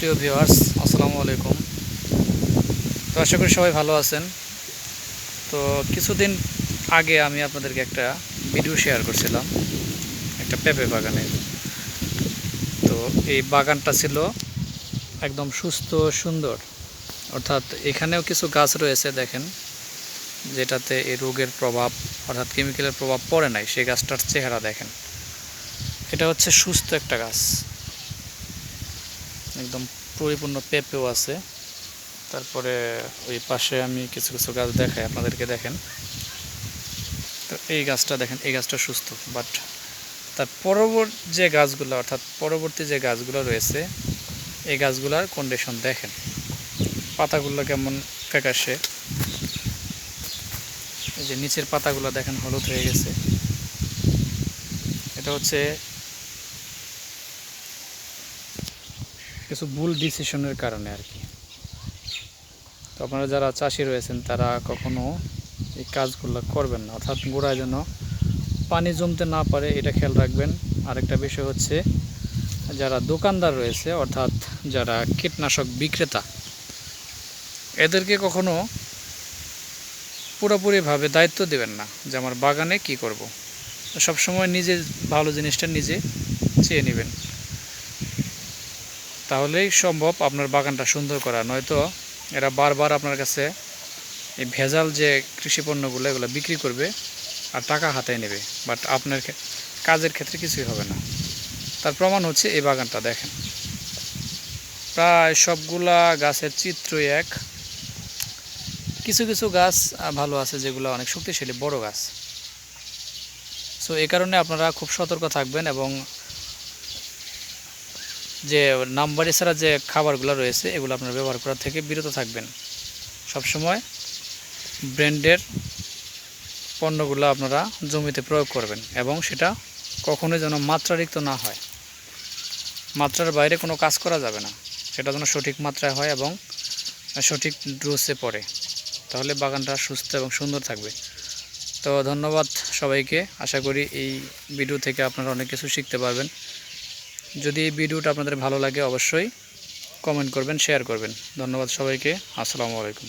প্রিয় ভিউয়ার্স, আসসালামু আলাইকুম। তো আশা করি সবাই ভালো আছেন। তো কিছুদিন আগে আমি আপনাদেরকে একটা ভিডিও শেয়ার করছিলাম একটা পেঁপে বাগানের। তো এই বাগানটা ছিল একদম সুস্থ সুন্দর, অর্থাৎ এখানেও কিছু গাছ রয়েছে দেখেন, যেটাতে এই রোগের প্রভাব অর্থাৎ কেমিক্যালের প্রভাব পড়ে নাই। সেই গাছটার চেহারা দেখেন, এটা হচ্ছে সুস্থ একটা গাছ, একদম পরিপূর্ণ পেঁপেও আছে। তারপরে ওই পাশে আমি কিছু কিছু গাছ দেখাই আপনাদেরকে, দেখেন। তো এই গাছটা দেখেন, এই গাছটা সুস্থ, বাট তার পরবর্তী যে গাছগুলো রয়েছে এই গাছগুলোর কন্ডিশন দেখেন, পাতাগুলো কেমন ফ্যাকাশে। এই যে নিচের পাতাগুলো দেখেন হলুদ হয়ে গেছে। এটা হচ্ছে কিছু ভুল ডিসিশনের কারণে আর কি। তো আপনারা যারা চাষি রয়েছেন তারা কখনো এই কাজগুলো করবেন না, অর্থাৎ গোড়ায় যেন পানি জমতে না পারে এটা খেয়াল রাখবেন। আরেকটা বিষয় হচ্ছে, যারা দোকানদার রয়েছে অর্থাৎ যারা কীটনাশক বিক্রেতা, এদেরকে কখনো পুরোপুরিভাবে দায়িত্ব দেবেন না যে আমার বাগানে কি করব। সবসময় নিজে ভালো জিনিসটা নিজে চেয়ে নেবেন, তাহলেই সম্ভব আপনার বাগানটা সুন্দর করা। নয়তো এরা বারবার আপনার কাছে এই ভেজাল যে কৃষি পণ্যগুলো এগুলো বিক্রি করবে আর টাকা হাতে নেবে, বাট আপনার কাজের ক্ষেত্রে কিছুই হবে না। তার প্রমাণ হচ্ছে এই বাগানটা দেখেন, প্রায় সবগুলা গাছের চিত্রই এক। কিছু কিছু গাছ ভালো আছে যেগুলো অনেক শক্তিশালী বড় গাছ। সো এই কারণে আপনারা খুব সতর্ক থাকবেন এবং যে নামবাড়ি ছাড়া যে খাবারগুলো রয়েছে এগুলো আপনারা ব্যবহার করা থেকে বিরত থাকবেন। সবসময় ব্র্যান্ডের পণ্যগুলো আপনারা জমিতে প্রয়োগ করবেন এবং সেটা কখনোই যেন মাত্রাতিরিক্ত না হয়। মাত্রার বাইরে কোনো কাজ করা যাবে না, সেটা যেন সঠিক মাত্রায় হয় এবং সঠিক ডোজে পড়ে, তাহলে বাগানটা সুস্থ এবং সুন্দর থাকবে। তো ধন্যবাদ সবাইকে। আশা করি এই ভিডিও থেকে আপনারা অনেক কিছু শিখতে পারবেন। যদি এই ভিডিওটা আপনাদের ভালো লাগে অবশ্যই কমেন্ট করবেন, শেয়ার করবেন। ধন্যবাদ সবাইকে। আসসালামু আলাইকুম।